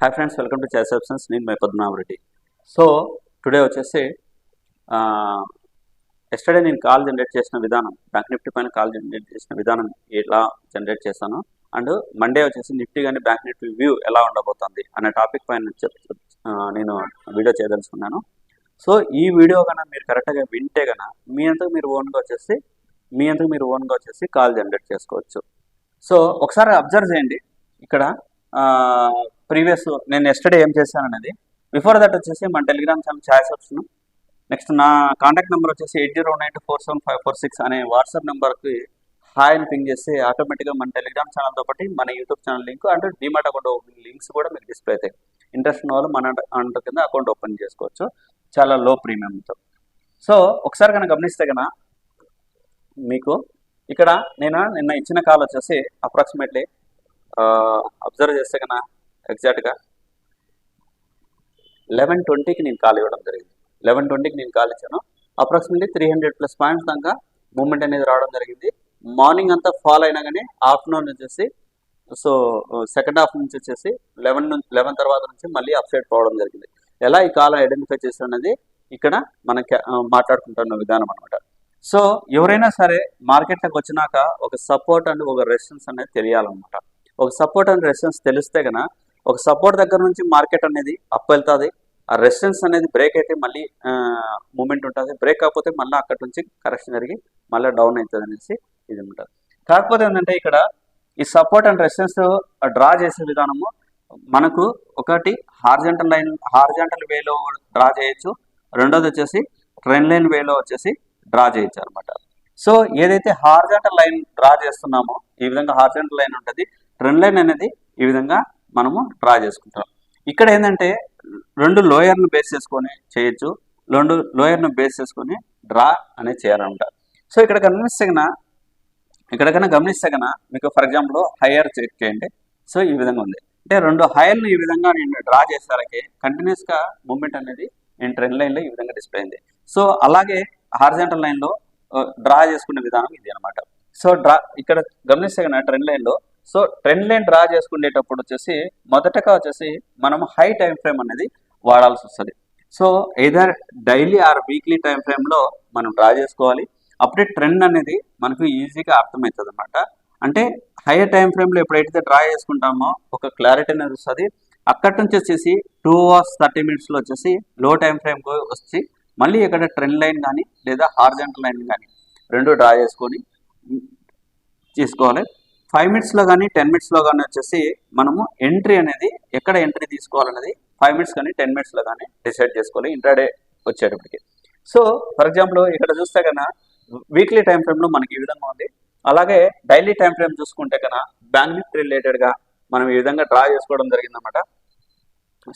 Hi friends, welcome to choice options. నేను my Padmanabha Reddy. So today వచ్చేసి yesterday నేను call generate చేసిన విధానం, బ్యాంక్ నిఫ్టీ పైన కాల్ జనరేట్ చేసిన విధానం ఎలా జనరేట్ చేశాను, అండ్ మండే వచ్చేసి నిఫ్టీ కానీ బ్యాంక్ నిఫ్టీ వ్యూ ఎలా ఉండబోతుంది అనే టాపిక్ పైన నేను వీడియో చేయదలుచుకున్నాను. సో ఈ వీడియో కన్నా మీరు కరెక్ట్గా వింటే కన్నా మీ అంతకు మీరు ఓన్గా వచ్చేసి కాల్ జనరేట్ చేసుకోవచ్చు. సో ఒకసారి అబ్జర్వ్ చేయండి. ఇక్కడ ప్రీవియస్ నేను ఎస్టర్డే ఏం చేశాను అనేది. బిఫోర్ దట్ వచ్చేసి మన Telegram channel choice option, next నా కాంటాక్ట్ నెంబర్ వచ్చేసి 8092475546 అనే వాట్సాప్ నెంబర్కి హాయ్ అని పింగ్ చేస్తే ఆటోమేటిక్గా మన టెలిగ్రామ్ ఛానల్తో పాటు మన YouTube channel link and demat account links కూడా మీకు డిస్ప్లే అవుతాయి. ఇంట్రెస్ట్ ఉన్న వాళ్ళు మన అంట కింద అకౌంట్ ఓపెన్ చేసుకోవచ్చు చాలా లో ప్రీమియంతో. సో ఒకసారి కనుక గమనిస్తే కనుక మీకు ఇక్కడ నేను నిన్న ఇచ్చిన కాల్ వచ్చేసి అప్రాక్సిమేట్లీ అబ్జర్వ్ చేస్తే కన్నా ఎగ్జాక్ట్గా 11:20కి నేను కాల్ ఇవ్వడం జరిగింది. 11:20కి నేను కాల్ ఇచ్చాను. అప్రాక్సిమేట్లీ 300+ పాయింట్స్ దాకా మూమెంట్ అనేది రావడం జరిగింది. మార్నింగ్ అంతా ఫాల్ అయినా కానీ ఆఫ్టర్నూన్ వచ్చేసి సో సెకండ్ హాఫ్ నుంచి వచ్చేసి 11 తర్వాత నుంచి మళ్ళీ అప్ సైడ్ పోవడం జరిగింది. ఎలా ఈ కాల్ ఐడెంటిఫై చేస్తాం అనేది ఇక్కడ మనం మాట్లాడుకుంటున్న విధానం అనమాట. సో ఎవరైనా సరే మార్కెట్లోకి వచ్చినాక ఒక సపోర్ట్ అండ్ ఒక రెసిస్టెన్స్ అనేది తెలియాలన్నమాట. ఒక సపోర్ట్ అండ్ రెసిస్టెన్స్ తెలిస్తే కనుక ఒక సపోర్ట్ దగ్గర నుంచి మార్కెట్ అనేది అప్ వెళ్తుంది, ఆ రెసిస్టెన్స్ అనేది బ్రేక్ అయితే మళ్ళీ మూమెంట్ ఉంటుంది, బ్రేక్ కాకపోతే మళ్ళీ అక్కడి నుంచి కరెక్షన్ జరిగి మళ్ళీ డౌన్ అవుతుంది అనేసి ఇది ఉంటుంది. కాకపోతే ఏంటంటే ఇక్కడ ఈ సపోర్ట్ అండ్ రెసిస్టెన్స్ డ్రా చేసే విధానము మనకు ఒకటి హార్జెంటల్ వేలో డ్రా చేయొచ్చు, రెండోది వచ్చేసి ట్రెండ్ లైన్ వేలో వచ్చేసి డ్రా చేయొచ్చు అనమాట. సో ఏదైతే హార్జెంటల్ లైన్ డ్రా చేస్తున్నామో ఈ విధంగా హార్జెంటల్ లైన్ ఉంటుంది, ట్రెండ్ లైన్ అనేది ఈ విధంగా మనము డ్రా చేసుకుంటాం. ఇక్కడ ఏంటంటే రెండు లోయర్ను బేస్ చేసుకొని చేయొచ్చు, రెండు లోయర్ను బేస్ చేసుకొని డ్రా అనేది చేయాలన్నమాట. సో ఇక్కడ గమనిస్తే కన్నా మీకు ఫర్ ఎగ్జాంపుల్ హైయర్ చెక్ చేయండి. సో ఈ విధంగా ఉంది అంటే రెండు హైయర్లు ఈ విధంగా నేను డ్రా చేసేసరికి కంటిన్యూస్గా మూమెంట్ అనేది నేను ట్రెండ్ లైన్లో ఈ విధంగా డిస్ప్లే అయింది. సో అలాగే హార్జెంటల్ లైన్లో డ్రా చేసుకునే విధానం ఇది అనమాట. సో ఇక్కడ గమనిస్తే కన్నా ట్రెండ్ లైన్లో సో ట్రెండ్ లైన్ డ్రా చేసుకునేటప్పుడు వచ్చేసి మొదటగా వచ్చేసి మనం హై టైం ఫ్రేమ్ అనేది వాడాల్సి వస్తుంది. So either daily or weekly time ఫ్రేమ్లో మనం డ్రా చేసుకోవాలి. అప్పుడే ట్రెండ్ అనేది మనకు ఈజీగా అర్థమవుతుంది అనమాట. అంటే హైయర్ టైం ఫ్రేమ్లో ఎప్పుడైతే డ్రా చేసుకుంటామో ఒక క్లారిటీ అనేది వస్తుంది. అక్కడి నుంచి వచ్చేసి 2 hours 30 minutesలో వచ్చేసి లో టైం ఫ్రేమ్కి వచ్చి మళ్ళీ ఇక్కడ ట్రెండ్ లైన్ కానీ లేదా హార్జెంటల్ లైన్ కానీ రెండు డ్రా చేసుకొని తీసుకోవాలి. 5 minutesలో కానీ 10 minutesలో కానీ వచ్చేసి మనము ఎంట్రీ అనేది ఎక్కడ ఎంట్రీ తీసుకోవాలనేది 5 minutes కానీ 10 minutesలో కానీ డిసైడ్ చేసుకోవాలి ఇంట్రాడే వచ్చేటప్పటికి. సో ఫర్ ఎగ్జాంపుల్ ఇక్కడ చూస్తే కన్నా వీక్లీ టైం ఫ్రేమ్లో మనకి ఈ విధంగా ఉంది. అలాగే డైలీ టైం ఫ్రేమ్ చూసుకుంటే కన్నా బ్యాంక్ నిఫ్టీ రిలేటెడ్గా మనం ఈ విధంగా డ్రా చేసుకోవడం జరిగిందన్నమాట.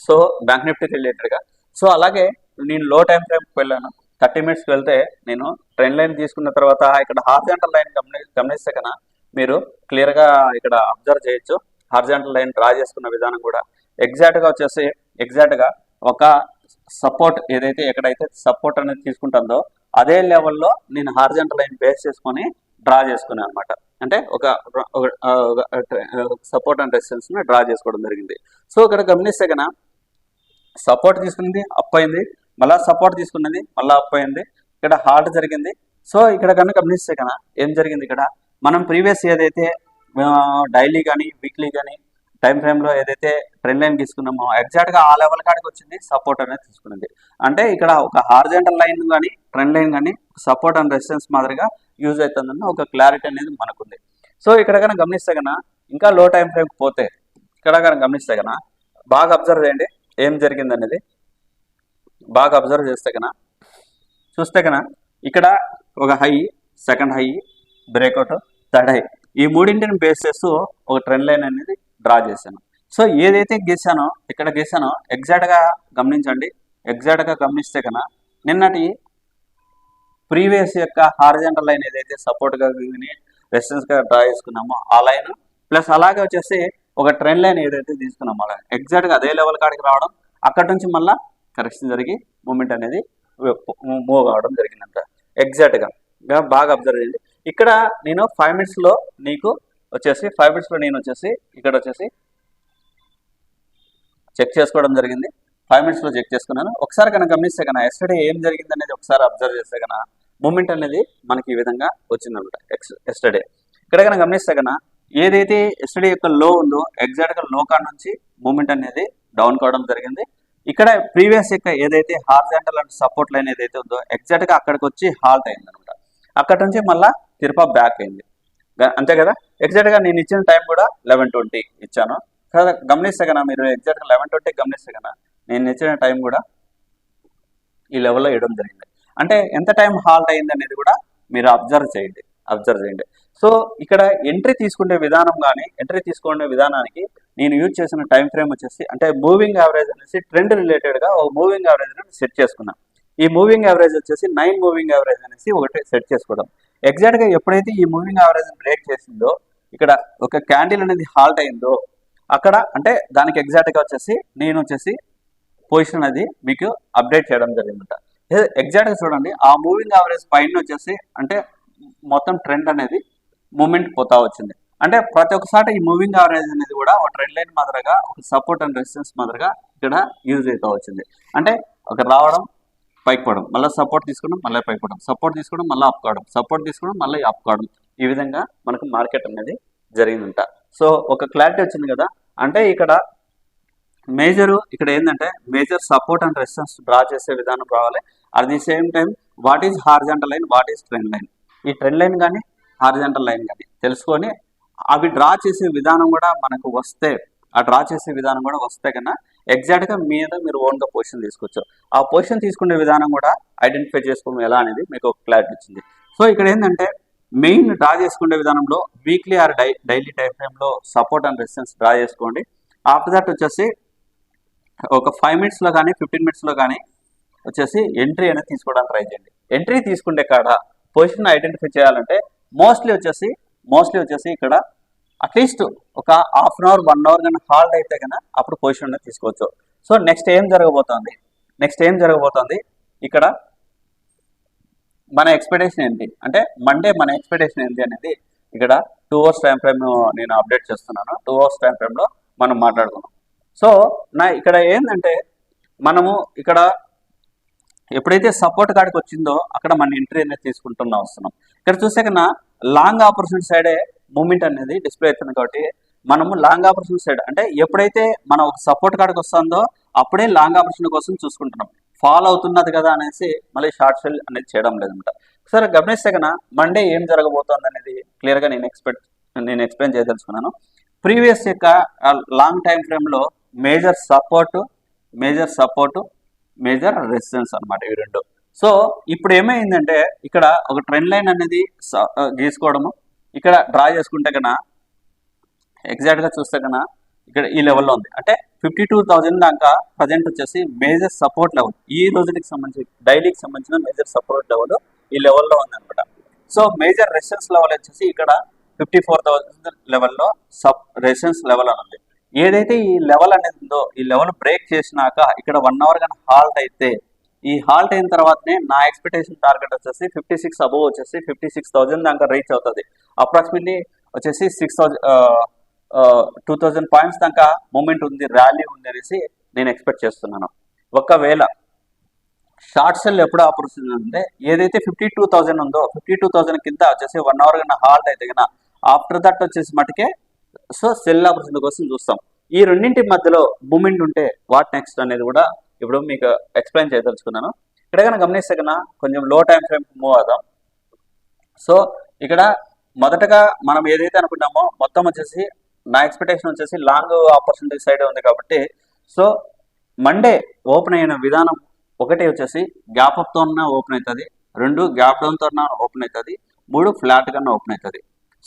సో బ్యాంక్ నిఫ్టీ రిలేటెడ్గా సో అలాగే నేను లో టైం ఫ్రేమ్కి వెళ్ళాను. 30 minutesకి వెళ్తే నేను ట్రెండ్ లైన్ తీసుకున్న తర్వాత ఇక్కడ హార్జెంటల్ లైన్ గమనిస్తే కన్నా మీరు క్లియర్గా ఇక్కడ అబ్జర్వ్ చేయొచ్చు. హార్జెంటల్ లైన్ డ్రా చేసుకున్న విధానం కూడా ఎగ్జాక్ట్గా ఒక సపోర్ట్ ఏదైతే ఎక్కడైతే సపోర్ట్ అనేది తీసుకుంటుందో అదే లెవెల్లో నేను హార్జెంటల్ లైన్ బేస్ చేసుకొని డ్రా చేసుకున్నాను అనమాట. అంటే ఒక సపోర్ట్ అండ్ రెసిస్టెన్స్ని డ్రా చేసుకోవడం జరిగింది. సో ఇక్కడ గమనిస్తే కన్నా సపోర్ట్ తీసుకున్నది అప్ అయింది, మళ్ళీ సపోర్ట్ తీసుకున్నది మళ్ళీ అప్ అయింది, ఇక్కడ హార్ట్ జరిగింది. సో ఇక్కడ కనుక గమనిస్తే కన్నా ఏం జరిగింది, ఇక్కడ మనం ప్రీవియస్ ఏదైతే డైలీ కానీ వీక్లీ కానీ టైం ఫ్రేమ్లో ఏదైతే ట్రెండ్ లైన్ తీసుకున్నామో ఎగ్జాక్ట్గా ఆ లెవెల్ కాడికి వచ్చింది సపోర్ట్ అనేది తీసుకున్నది. అంటే ఇక్కడ ఒక హార్జెంటల్ లైన్ కానీ ట్రెండ్ లైన్ కానీ సపోర్ట్ అండ్ రెసిస్టెన్స్ మాదిరిగా యూజ్ అవుతుందన్న ఒక క్లారిటీ అనేది మనకుంది. సో ఇక్కడ కనుక గమనిస్తే కన్నా ఇంకా లో టైం ఫ్రేమ్కి పోతే ఇక్కడ కనుక గమనిస్తే కన్నా బాగా అబ్జర్వ్ చేయండి ఏం జరిగింది అనేది. బాగా అబ్జర్వ్ చేస్తే కన్నా చూస్తే కన్నా ఇక్కడ ఒక high, second high, breakout, third high, ఈ మూడింటిని బేస్ చేస్తూ ఒక ట్రెండ్ లైన్ అనేది డ్రా చేశాను. సో ఏదైతే ఇక్కడ గీసానో ఎగ్జాక్ట్గా గమనిస్తే కన్నా నిన్నటి ప్రీవియస్ యొక్క హారిజంటల్ లైన్ ఏదైతే సపోర్ట్గా రెసిస్టెన్స్గా డ్రా చేసుకున్నామో ఆ లైన్ ప్లస్ అలాగే వచ్చేసి ఒక ట్రెండ్ లైన్ ఏదైతే తీసుకున్నామో అలా ఎగ్జాక్ట్గా అదే లెవెల్ కాడికి రావడం, అక్కడి నుంచి మళ్ళీ కరెక్షన్ జరిగి మూమెంట్ అనేది మూవ్ కావడం జరిగిందంట. ఎగ్జాక్ట్గా బాగా అబ్జర్వ్ చేయండి. ఇక్కడ నేను 5 minutesలో నీకు వచ్చేసి 5 minutesలో నేను వచ్చేసి ఇక్కడ వచ్చేసి చెక్ చేసుకోవడం జరిగింది. 5 minutesలో చెక్ చేసుకున్నాను. ఒకసారి కనుక గమనిస్తే కనుక ఎస్టర్డే ఏం జరిగింది అనేది ఒకసారి అబ్జర్వ్ చేస్తే కనుక మూమెంట్ అనేది మనకి ఈ విధంగా వచ్చిందనమాట. ఎస్టర్డే ఇక్కడ కనుక గమనిస్తే కనుక ఏదైతే ఎస్టర్డే యొక్క లో ఉందో ఎగ్జాక్ట్గా లో కాడ నుంచి మూమెంట్ అనేది డౌన్ కావడం జరిగింది. ఇక్కడ ప్రీవియస్ యొక్క ఏదైతే హార్జాంటల్ అండ్ సపోర్ట్ లైన్ ఏదైతే ఉందో ఎగ్జాక్ట్గా అక్కడికి వచ్చి హాల్ట్ అయింది అనమాట. అక్కడ నుంచి మళ్ళీ తిరుప బ్యాక్ అయింది. అంతే కదా. ఎగ్జాక్ట్గా నేను ఇచ్చిన టైం కూడా 11:20 ఇచ్చాను కదా. గమనిస్తే కన్నా మీరు ఎగ్జాక్ట్గా 11:20 గమనిస్తే కన్నా నేను ఇచ్చిన టైం కూడా ఈ లెవెల్లో ఇవ్వడం జరిగింది. అంటే ఎంత టైం హాల్ట్ అయింది అనేది కూడా మీరు అబ్జర్వ్ చేయండి. సో ఇక్కడ ఎంట్రీ తీసుకునే విధానం కానీ ఎంట్రీ తీసుకునే విధానానికి నేను యూజ్ చేసిన టైం ఫ్రేమ్ వచ్చేసి అంటే మూవింగ్ యావరేజ్ అనేసి ట్రెండ్ రిలేటెడ్గా ఒక మూవింగ్ యావరేజ్ సెట్ చేసుకున్నాను. ఈ మూవింగ్ యావరేజ్ వచ్చేసి 9 మూవింగ్ యావరేజ్ అనేసి ఒకటి సెట్ చేసుకోవడం. ఎగ్జాక్ట్గా ఎప్పుడైతే ఈ మూవింగ్ యావరేజ్ బ్రేక్ చేసిందో ఇక్కడ ఒక క్యాండిల్ అనేది హాల్ట్ అయిందో అక్కడ అంటే దానికి ఎగ్జాక్ట్గా వచ్చేసి నేను వచ్చేసి పొజిషన్ అది మీకు అప్డేట్ చేయడం జరిగిందట. ఎగ్జాక్ట్గా చూడండి ఆ మూవింగ్ యావరేజ్ పైన వచ్చేసి అంటే మొత్తం ట్రెండ్ అనేది మూమెంట్ పోతా వచ్చింది. అంటే ప్రతి ఒక్కసారి ఈ మూవింగ్ యావరేజ్ అనేది కూడా ఒక ట్రెండ్ లైన్ మాదిరిగా ఒక సపోర్ట్ అండ్ రెసిస్టెన్స్ మాదిరిగా ఇక్కడ యూజ్ అవుతూ వచ్చింది. అంటే ఒక రావడం పైకి పోవడం మళ్ళీ సపోర్ట్ తీసుకోవడం మళ్ళీ పైకి పోవడం సపోర్ట్ తీసుకోవడం మళ్ళీ అప్ కావడం సపోర్ట్ తీసుకోవడం మళ్ళీ అప్ కావడం ఈ విధంగా మనకు మార్కెట్ అనేది జరిగిందంట. సో ఒక క్లారిటీ వచ్చింది కదా. అంటే ఇక్కడ ఇక్కడ ఏంటంటే major support and resistance draw చేసే విధానం రావాలి. At the same time what is horizontal line what is trend line ఈ ట్రెండ్ లైన్ కానీ హార్జాంటల్ లైన్ కానీ తెలుసుకొని అవి డ్రా చేసే విధానం కూడా మనకు వస్తే ఆ డ్రా చేసే విధానం కూడా వస్తే కన్నా ఎగ్జాక్ట్గా మీద మీరు ఓన్గా పొజిషన్ తీసుకోవచ్చు. ఆ పొజిషన్ తీసుకునే విధానం కూడా ఐడెంటిఫై చేసుకోవడం ఎలా అనేది మీకు ఒక క్లారిటీ వచ్చింది. సో ఇక్కడ ఏంటంటే మెయిన్ డ్రా చేసుకునే విధానంలో వీక్లీ ఆర్ డైలీ టైం ఫ్రేమ్లో సపోర్ట్ అండ్ రెసిస్టెన్స్ డ్రా చేసుకోండి. ఆఫ్టర్ దట్ వచ్చేసి ఒక 5 minutesలో కానీ 15 minutesలో కానీ వచ్చేసి ఎంట్రీ అనేది తీసుకోవడానికి ట్రై చేయండి. ఎంట్రీ తీసుకుంటే కాడ పొజిషన్ ఐడెంటిఫై చేయాలంటే మోస్ట్లీ వచ్చేసి ఇక్కడ అట్లీస్ట్ ఒక హాఫ్ అన్ అవర్ 1 hour కానీ హాల్ట్ అయితే కన్నా అప్పుడు పొజిషన్ అనేది తీసుకోవచ్చు. సో నెక్స్ట్ ఏం జరగబోతోంది ఇక్కడ మన ఎక్స్పెక్టేషన్ ఏంటి అంటే మండే మన ఎక్స్పెక్టేషన్ ఏంటి అనేది ఇక్కడ 2 hours టైం ఫ్రేమ్ నేను అప్డేట్ చేస్తున్నాను. 2 hours టైం ఫ్రేమ్లో మనం మాట్లాడుకున్నాం. సో ఇక్కడ ఏంటంటే మనము ఇక్కడ ఎప్పుడైతే సపోర్ట్ కాడికి వచ్చిందో అక్కడ మన ఎంట్రీ అనేది తీసుకుంటున్నా వస్తున్నాం. ఇక్కడ చూస్తే కన్నా లాంగ్ ఆపర్చునిటీ సైడే మూమెంట్ అనేది డిస్ప్లే అవుతుంది కాబట్టి మనము లాంగ్ ఆపర్చునిటీ సైడ్ అంటే ఎప్పుడైతే మనం ఒక సపోర్ట్ కాడికి వస్తుందో అప్పుడే లాంగ్ ఆపర్చునిటీ కోసం చూసుకుంటున్నాం. ఫాల్ అవుతున్నది కదా అనేసి మళ్ళీ షార్ట్ సెల్ అనేది చేయడం లేదనమాట. సరే గమనిస్తే కన్నా మండే ఏం జరగబోతోంది అనేది క్లియర్గా నేను ఎక్స్ప్లెయిన్ చేయదలుచుకున్నాను. ప్రీవియస్ యొక్క లాంగ్ టైం ఫ్రేమ్లో మేజర్ సపోర్టు మేజర్ రెసిస్టెన్స్ అనమాట ఈ రెండు. సో ఇప్పుడు ఏమైందంటే ఇక్కడ ఒక ట్రెండ్ లైన్ అనేది గీసుకోవడము ఇక్కడ డ్రా చేసుకుంటే కన్నా ఎగ్జాక్ట్గా చూస్తే కన్నా ఇక్కడ ఈ లెవెల్లో ఉంది. అంటే 52,000 దాకా ప్రజెంట్ వచ్చేసి మేజర్ సపోర్ట్ లెవెల్ ఈ రోజుకి సంబంధించి డైలీకి సంబంధించిన మేజర్ సపోర్ట్ లెవెల్ ఈ లెవెల్లో ఉంది అనమాట. సో మేజర్ రెసిస్టెన్స్ లెవెల్ వచ్చేసి ఇక్కడ 54,000 లెవెల్లో రెసిస్టెన్స్ లెవెల్ అని ఉంది. ఏదైతే ఈ లెవెల్ అనేది ఉందో ఈ లెవెల్ బ్రేక్ చేసినాక ఇక్కడ 1 hour కానీ హాల్ట్ అయితే ఈ హాల్ట్ అయిన తర్వాతనే నా ఎక్స్పెక్టేషన్ టార్గెట్ వచ్చేసి 56 అబోవ్ వచ్చేసి 56,000 దాకా రీచ్ అవుతుంది. అప్రాక్సిమేట్లీ వచ్చేసి 2,000 పాయింట్స్ దాకా మూమెంట్ ఉంది ర్యాలీ ఉంది అనేసి నేను ఎక్స్పెక్ట్ చేస్తున్నాను. ఒకవేళ షార్ట్ సెల్ ఎప్పుడు ఆపర్చునిటీ అంటే ఏదైతే 52,000 ఉందో 52,000 కింద వచ్చేసి 1 hour కన్నా హాల్ట్ అయితే కన్నా ఆఫ్టర్ దట్ వచ్చేసి మటుకే సో సెల్ ఆపర్చునిటీ కోసం చూస్తాం. ఈ రెండింటి మధ్యలో మూమెంట్ ఉంటే వాట్ నెక్స్ట్ అనేది కూడా ఇప్పుడు మీకు ఎక్స్ప్లెయిన్ చేయదలుచుకున్నాను. ఇక్కడ కన్నా గమనిస్తే కన్నా కొంచెం లో టైం ఫ్రేమ్ మూవ్ అవుదాం. సో ఇక్కడ మొదటగా మనం ఏదైతే అనుకున్నామో మొత్తం వచ్చేసి నా ఎక్స్పెక్టేషన్ వచ్చేసి లాంగ్ ఆపర్చునిటీ సైడ్ ఉంది కాబట్టి సో మండే ఓపెన్ అయిన విధానం ఒకటి వచ్చేసి గ్యాప్ అప్తో ఉన్న ఓపెన్ అవుతుంది, 2 గ్యాప్ డౌన్తో ఉన్న ఓపెన్ అవుతుంది, 3 ఫ్లాట్ కన్నా ఓపెన్ అవుతుంది.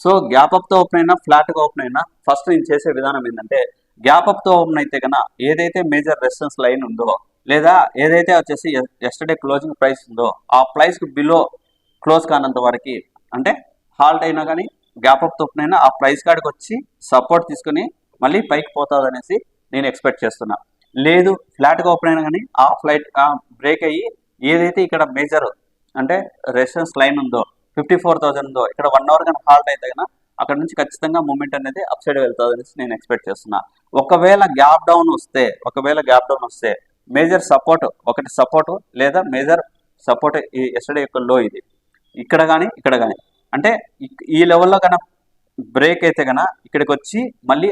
సో గ్యాప్ అప్తో ఓపెన్ అయినా ఫ్లాట్గా ఓపెన్ అయినా ఫస్ట్ నేను చేసే విధానం ఏంటంటే గ్యాప్ అప్తో ఓపెన్ అయితే కన్నా ఏదైతే మేజర్ రెసిస్టెన్స్ లైన్ ఉందో లేదా ఏదైతే వచ్చేసి ఎస్టర్డే క్లోజింగ్ ప్రైస్ ఉందో ఆ ప్రైస్కి బిలో క్లోజ్ కానంత వరకు అంటే హాల్ట్ అయినా కానీ గ్యాప్ అప్తో ఓపెన్ అయినా ఆ ప్రైస్ కాడికి వచ్చి సపోర్ట్ తీసుకుని మళ్ళీ పైకి పోతుంది అనేసి నేను ఎక్స్పెక్ట్ చేస్తున్నా. లేదు ఫ్లాట్గా ఓపెన్ అయినా కానీ ఆ బ్రేక్ అయ్యి ఏదైతే ఇక్కడ మేజర్ అంటే రెసిస్టెన్స్ లైన్ ఉందో 54,000 ఉందో ఇక్కడ 1 hour కానీ హాల్ట్ అయితే కన్నా అక్కడ నుంచి ఖచ్చితంగా మూమెంట్ అనేది అప్ సైడ్ వెళ్తుంది అనేసి నేను ఎక్స్పెక్ట్ చేస్తున్నా. ఒకవేళ గ్యాప్ డౌన్ వస్తే మేజర్ సపోర్ట్ ఒకటి సపోర్ట్ లేదా మేజర్ సపోర్ట్ ఈ ఎస్టర్డే యొక్క లో ఇది ఇక్కడ కానీ అంటే ఈ లెవెల్లో కన్నా బ్రేక్ అయితే కన్నా ఇక్కడికి వచ్చి మళ్ళీ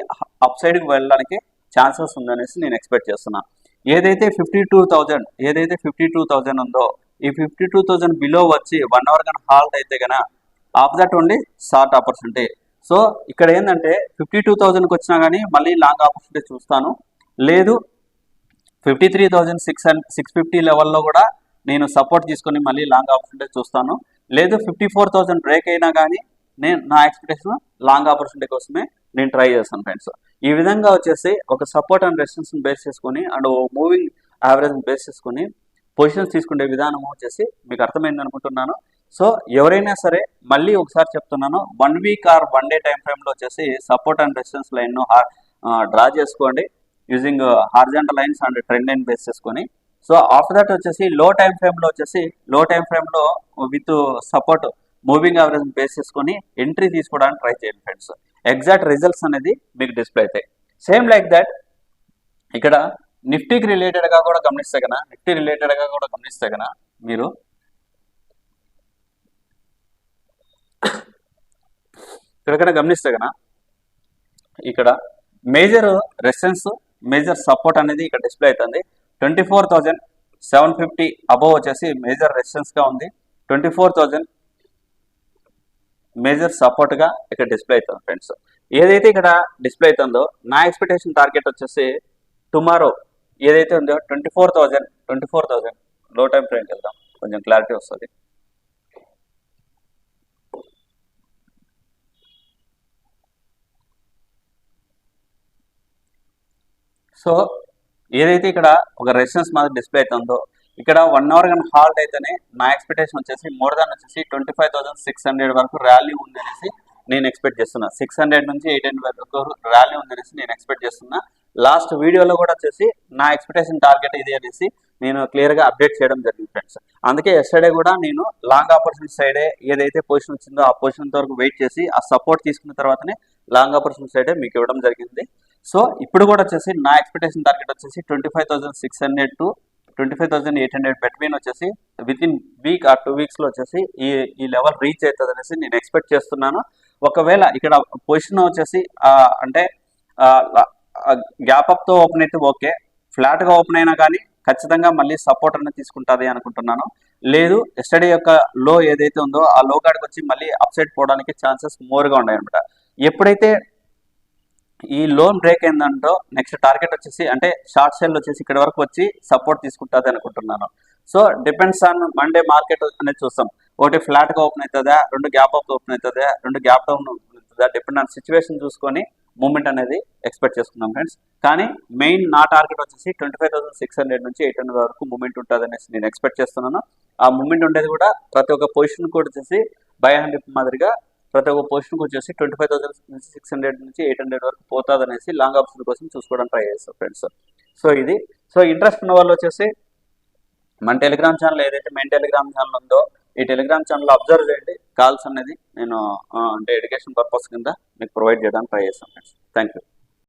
అప్ సైడ్కి వెళ్ళడానికి ఛాన్సెస్ ఉందనేసి నేను ఎక్స్పెక్ట్ చేస్తున్నా. ఏదైతే 52,000 ఉందో ఈ 52,000 బిలో వచ్చి 1 అవర్ కన్నా హాల్ట్ అయితే కన్నా of that only short opportunity. So ఇక్కడ ఏంటంటే 52,000కి వచ్చినా కానీ మళ్ళీ లాంగ్ ఆపర్చునిటీ చూస్తాను, లేదు 53,650 లెవెల్లో కూడా నేను సపోర్ట్ తీసుకొని మళ్ళీ లాంగ్ ఆపర్చునిటీ చూస్తాను, లేదు 54,000 బ్రేక్ అయినా కానీ నా ఎక్స్పెక్టేషన్ లాంగ్ ఆపర్చునిటీ కోసమే నేను ట్రై చేస్తాను ఫ్రెండ్స్. ఈ విధంగా వచ్చేసి ఒక సపోర్ట్ అండ్ రెసిస్టెన్స్ బేస్ చేసుకొని అండ్ మూవింగ్ యావరేజ్ బేస్ చేసుకొని పొజిషన్స్ తీసుకునే విధానం వచ్చేసి మీకు అర్థమైంది అనుకుంటున్నాను. సో ఎవరైనా సరే మళ్ళీ ఒకసారి చెప్తున్నాను, 1 వీక్ ఆర్ 1 డే టైం ఫ్రేమ్లో వచ్చేసి సపోర్ట్ అండ్ రెసిస్టెన్స్ లైన్ను డ్రా చేసుకోండి using horizontal lines and trend line base చేసుకొని. సో ఆఫ్టర్ దట్ వచ్చేసి లో టైం ఫ్రేమ్లో with support moving average base చేసుకొని ఎంట్రీ తీసుకోవడానికి ట్రై చేయండి ఫ్రెండ్స్. ఎగ్జాక్ట్ రిజల్ట్స్ అనేది మీకు డిస్ప్లే అవుతాయి. సేమ్ లైక్ దట్ ఇక్కడ నిఫ్టీకి రిలేటెడ్గా కూడా గమనిస్తే కన్నా మీరు ఇక్కడ గమనిస్తే కన్నా ఇక్కడ మేజర్ రెసిస్టెన్స్ మేజర్ సపోర్ట్ అనేది ఇక్కడ డిస్ప్లే అవుతుంది. 24,750 అబోవ్ వచ్చేసి మేజర్ రెసిస్టెన్స్గా ఉంది, 24,000 మేజర్ సపోర్ట్గా ఇక్కడ డిస్ప్లే అవుతుంది ఫ్రెండ్స్. ఏదైతే ఇక్కడ డిస్ప్లే అవుతుందో నా ఎక్స్పెక్టేషన్ టార్గెట్ వచ్చేసి టుమారో ఏదైతే ఉందో 24,000 లో టైం ఫ్రేమ్కి వెళ్దాం, కొంచెం క్లారిటీ వస్తుంది. సో ఏదైతే ఇక్కడ ఒక రెసిస్టెన్స్ మాదిరి డిస్ప్లే అవుతుందో ఇక్కడ 1 అవర్ కానీ హాల్ట్ అయితేనే నా ఎక్స్పెక్టేషన్ వచ్చేసి మోర్ దాన్ వచ్చేసి 25,600 వరకు ర్యాలీ ఉంది అనేసి నేను ఎక్స్పెక్ట్ చేస్తున్నా. 600 నుంచి 800 వరకు ర్యాలీ ఉంది అనేసి నేను ఎక్స్పెక్ట్ చేస్తున్నా. లాస్ట్ వీడియోలో కూడా వచ్చేసి నా ఎక్స్పెక్టేషన్ టార్గెట్ ఇది అనేసి నేను క్లియర్గా అప్డేట్ చేయడం జరిగింది ఫ్రెండ్స్. అందుకే ఎస్టర్డే కూడా నేను లాంగ్ ఆపర్చునిటీ సైడే ఏదైతే పొజిషన్ వచ్చిందో ఆ పొజిషన్ వరకు వెయిట్ చేసి ఆ సపోర్ట్ తీసుకున్న తర్వాతనే లాంగ్ ఆపర్చునిటీ సైడే మీకు ఇవ్వడం జరిగింది. సో ఇప్పుడు కూడా వచ్చేసి నా ఎక్స్పెక్టేషన్ టార్గెట్ వచ్చేసి 25,600 to 25,800 బిట్వీన్ వచ్చేసి విత్ ఇన్ వీక్ ఆర్ 2 వీక్స్లో వచ్చేసి ఈ లెవెల్ రీచ్ అవుతుంది అనేసి నేను ఎక్స్పెక్ట్ చేస్తున్నాను. ఒకవేళ ఇక్కడ పొజిషన్ వచ్చేసి అంటే గ్యాప్ అప్తో ఓపెన్ అయితే ఓకే, ఫ్లాట్గా ఓపెన్ అయినా కానీ ఖచ్చితంగా మళ్ళీ సపోర్ట్ అనేది తీసుకుంటుంది అనుకుంటున్నాను. లేదు ఎస్టర్డే యొక్క లో ఏదైతే ఉందో ఆ లో కాడికి వచ్చి మళ్ళీ అప్ సైడ్ పోవడానికి ఛాన్సెస్ మోర్గా ఉన్నాయి అనమాట. ఎప్పుడైతే ఈ లోన్ బ్రేక్ అయిందంటో నెక్స్ట్ టార్గెట్ వచ్చేసి అంటే షార్ట్ సెల్ వచ్చేసి ఇక్కడ వరకు వచ్చి సపోర్ట్ తీసుకుంటుంది అనుకుంటున్నాను. So depends on Monday market అనేది చూస్తాం, ఒకటి ఫ్లాట్గా ఓపెన్ అవుతుందా, 2 గ్యాప్ అప్ ఓపెన్ అవుతుందా, 2 గ్యాప్ డౌన్ అవుతుందా, డిపెండ్ ఆన్ సిచ్యువేషన్ చూసుకొని మూమెంట్ అనేది ఎక్స్పెక్ట్ చేసుకుందాం ఫ్రెండ్స్. కానీ మెయిన్ నా టార్గెట్ వచ్చేసి 25,600 నుంచి 800 వరకు మూమెంట్ ఉంటుంది అనేసి నేను ఎక్స్పెక్ట్ చేస్తున్నాను. ఆ మూమెంట్ ఉండేది కూడా ప్రతి ఒక్క పొజిషన్ కూడా వచ్చేసి బై హ్యాండ్ మాదిరిగా ప్రతి ఒక్క పొజిషన్కి వచ్చేసి 25,600 నుంచి 800 వరకు పోతుంది అనేసి లాంగ్ ఆప్షన్ కోసం చూసుకోవడానికి ట్రై చేస్తాం ఫ్రెండ్స్. సో ఇంట్రెస్ట్ ఉన్న వాళ్ళు వచ్చేసి మన టెలిగ్రామ్ ఛానల్ ఏదైతే మెయిన్ టెలిగ్రామ్ ఛానల్ ఉందో ఈ టెలిగ్రామ్ ఛానల్ అబ్జర్వ్ చేయండి. కాల్స్ అనేది నేను అంటే ఎడ్యుకేషన్ పర్పస్ కింద మీకు ప్రొవైడ్ చేయడానికి ట్రై చేస్తాను ఫ్రెండ్స్. Thank you.